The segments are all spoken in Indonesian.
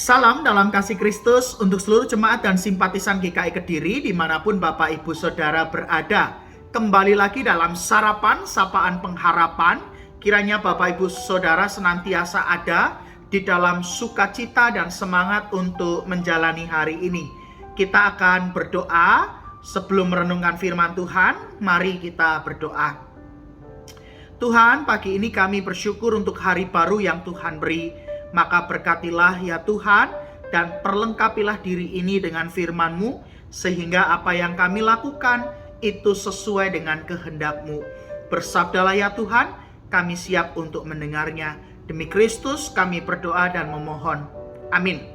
Salam dalam kasih Kristus untuk seluruh jemaat dan simpatisan GKI Kediri dimanapun Bapak Ibu Saudara berada. Kembali lagi dalam sarapan sapaan pengharapan. Kiranya Bapak Ibu Saudara senantiasa ada di dalam sukacita dan semangat untuk menjalani hari ini. Kita akan berdoa sebelum merenungkan firman Tuhan. Mari kita berdoa. Tuhan, pagi ini kami bersyukur untuk hari baru yang Tuhan beri. Maka berkatilah ya Tuhan, dan perlengkapilah diri ini dengan firman-Mu, sehingga apa yang kami lakukan itu sesuai dengan kehendak-Mu. Bersabdalah ya Tuhan, kami siap untuk mendengarnya. Demi Kristus kami berdoa dan memohon. Amin.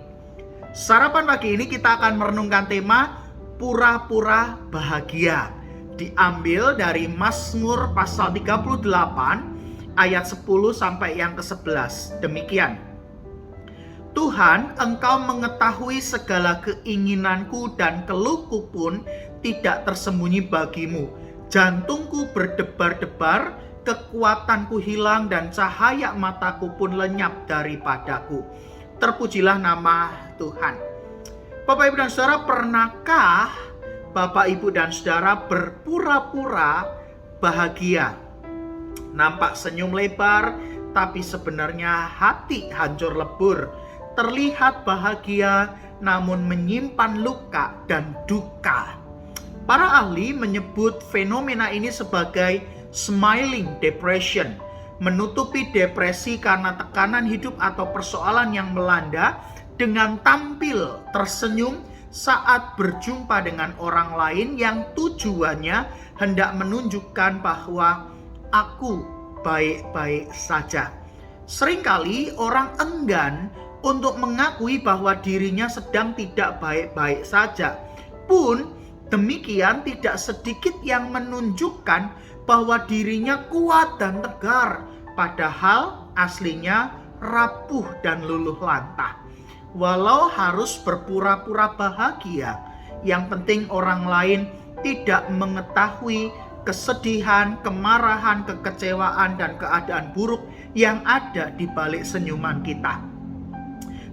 Sarapan pagi ini kita akan merenungkan tema pura-pura bahagia. Diambil dari Mazmur pasal 38 ayat 10 sampai yang ke-11. Demikian. Tuhan, Engkau mengetahui segala keinginanku dan keluhku pun tidak tersembunyi bagimu. Jantungku berdebar-debar, kekuatanku hilang dan cahaya mataku pun lenyap daripadaku. Terpujilah nama Tuhan. Bapak Ibu dan Saudara, pernahkah Bapak Ibu dan Saudara berpura-pura bahagia? Nampak senyum lebar, tapi sebenarnya hati hancur lebur. Terlihat bahagia, namun menyimpan luka dan duka. Para ahli menyebut fenomena ini sebagai smiling depression, menutupi depresi karena tekanan hidup atau persoalan yang melanda dengan tampil tersenyum saat berjumpa dengan orang lain yang tujuannya hendak menunjukkan bahwa aku baik-baik saja. Seringkali orang enggan untuk mengakui bahwa dirinya sedang tidak baik-baik saja. Pun demikian tidak sedikit yang menunjukkan bahwa dirinya kuat dan tegar, padahal aslinya rapuh dan luluh lantah. Walau harus berpura-pura bahagia, yang penting orang lain tidak mengetahui kesedihan, kemarahan, kekecewaan, dan keadaan buruk yang ada di balik senyuman kita.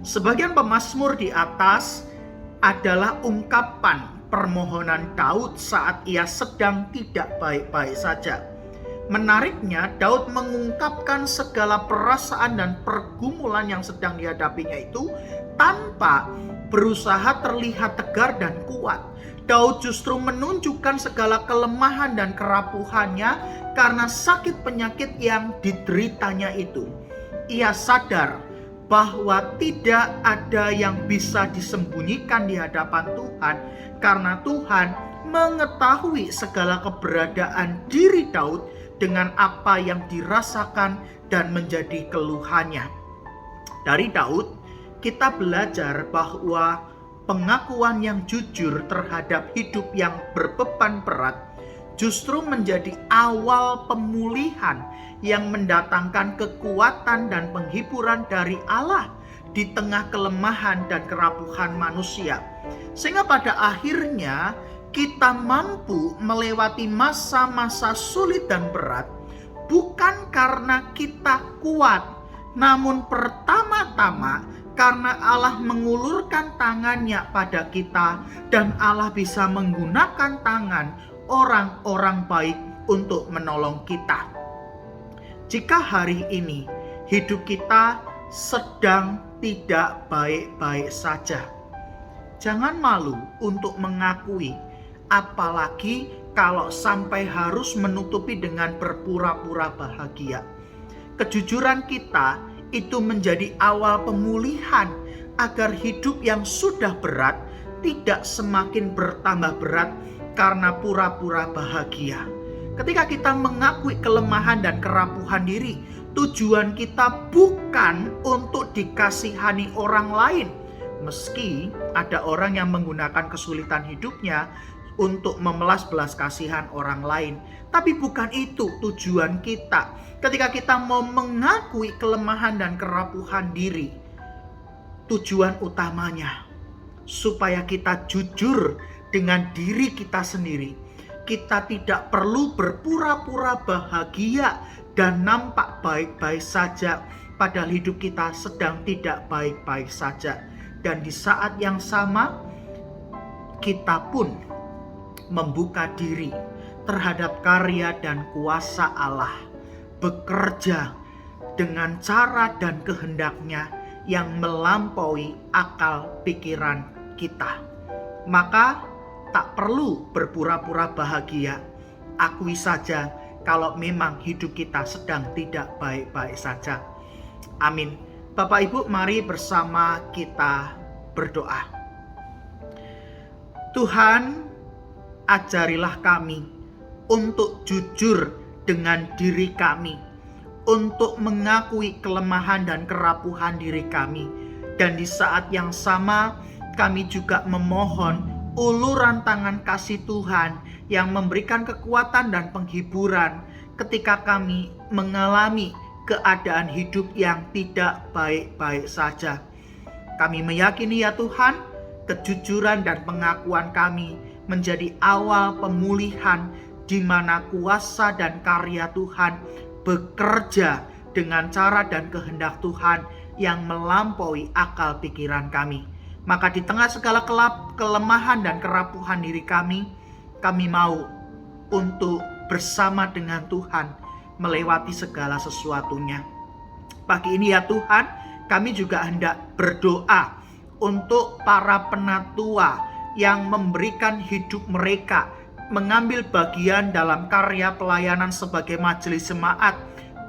Sebagian pemazmur di atas adalah ungkapan permohonan Daud saat ia sedang tidak baik-baik saja. Menariknya, Daud mengungkapkan segala perasaan dan pergumulan yang sedang dihadapinya itu tanpa berusaha terlihat tegar dan kuat. Daud justru menunjukkan segala kelemahan dan kerapuhannya karena sakit penyakit yang dideritanya itu. Ia sadar bahwa tidak ada yang bisa disembunyikan di hadapan Tuhan, karena Tuhan mengetahui segala keberadaan diri Daud dengan apa yang dirasakan dan menjadi keluhannya. Dari Daud, kita belajar bahwa pengakuan yang jujur terhadap hidup yang berbeban berat justru menjadi awal pemulihan yang mendatangkan kekuatan dan penghiburan dari Allah di tengah kelemahan dan kerapuhan manusia. Sehingga pada akhirnya kita mampu melewati masa-masa sulit dan berat bukan karena kita kuat, namun pertama-tama karena Allah mengulurkan tangannya pada kita, dan Allah bisa menggunakan tangan orang-orang baik untuk menolong kita. Jika hari ini hidup kita sedang tidak baik-baik saja, jangan malu untuk mengakui, apalagi kalau sampai harus menutupi dengan berpura-pura bahagia. Kejujuran kita itu menjadi awal pemulihan agar hidup yang sudah berat tidak semakin bertambah berat karena pura-pura bahagia. Ketika kita mengakui kelemahan dan kerapuhan diri, tujuan kita bukan untuk dikasihani orang lain. Meski ada orang yang menggunakan kesulitan hidupnya untuk memelas belas kasihan orang lain, tapi bukan itu tujuan kita. Ketika kita mau mengakui kelemahan dan kerapuhan diri, tujuan utamanya supaya kita jujur dengan diri kita sendiri. Kita tidak perlu berpura-pura bahagia dan nampak baik-baik saja, padahal hidup kita sedang tidak baik-baik saja. Dan di saat yang sama, kita pun membuka diri terhadap karya dan kuasa Allah, bekerja dengan cara dan kehendaknya yang melampaui akal pikiran kita. Maka tak perlu berpura-pura bahagia. Akui saja kalau memang hidup kita sedang tidak baik-baik saja. Amin. Bapak Ibu, mari bersama kita berdoa. Tuhan, ajarilah kami untuk jujur dengan diri kami, untuk mengakui kelemahan dan kerapuhan diri kami. Dan di saat yang sama, kami juga memohon uluran tangan kasih Tuhan yang memberikan kekuatan dan penghiburan ketika kami mengalami keadaan hidup yang tidak baik-baik saja. Kami meyakini ya Tuhan, kejujuran dan pengakuan kami menjadi awal pemulihan di mana kuasa dan karya Tuhan bekerja dengan cara dan kehendak Tuhan yang melampaui akal pikiran kami. Maka di tengah segala kelemahan dan kerapuhan diri kami mau untuk bersama dengan Tuhan melewati segala sesuatunya. Pagi ini ya Tuhan, kami juga hendak berdoa untuk para penatua yang memberikan hidup mereka, mengambil bagian dalam karya pelayanan sebagai majelis jemaat,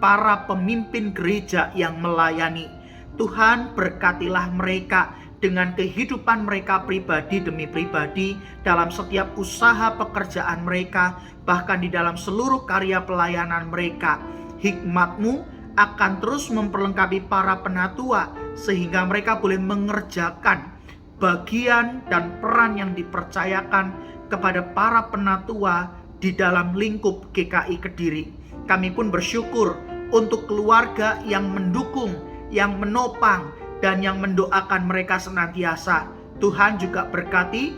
para pemimpin gereja yang melayani. Tuhan, berkatilah mereka dengan kehidupan mereka pribadi demi pribadi, dalam setiap usaha pekerjaan mereka, bahkan di dalam seluruh karya pelayanan mereka. Hikmat-Mu akan terus memperlengkapi para penatua, sehingga mereka boleh mengerjakan bagian dan peran yang dipercayakan kepada para penatua di dalam lingkup GKI Kediri. Kami pun bersyukur untuk keluarga yang mendukung, yang menopang, dan yang mendoakan mereka senantiasa. Tuhan juga berkati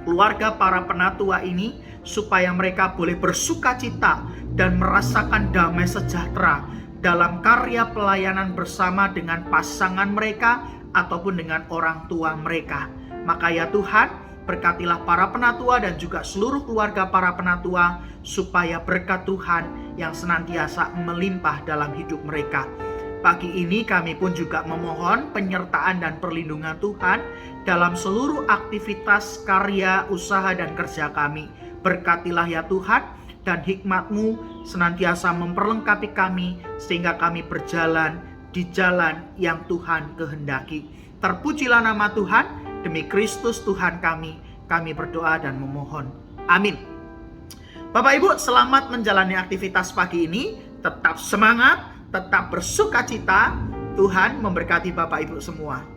keluarga para penatua ini supaya mereka boleh bersuka cita dan merasakan damai sejahtera dalam karya pelayanan bersama dengan pasangan mereka ataupun dengan orang tua mereka. Maka ya Tuhan, berkatilah para penatua dan juga seluruh keluarga para penatua supaya berkat Tuhan yang senantiasa melimpah dalam hidup mereka. Pagi ini kami pun juga memohon penyertaan dan perlindungan Tuhan dalam seluruh aktivitas, karya, usaha, dan kerja kami. Berkatilah ya Tuhan, dan hikmat-Mu senantiasa memperlengkapi kami sehingga kami berjalan di jalan yang Tuhan kehendaki. Terpujilah nama Tuhan, demi Kristus Tuhan kami berdoa dan memohon. Amin. Bapak Ibu, selamat menjalani aktivitas pagi ini. Tetap semangat, tetap bersuka cita. Tuhan memberkati Bapak Ibu semua.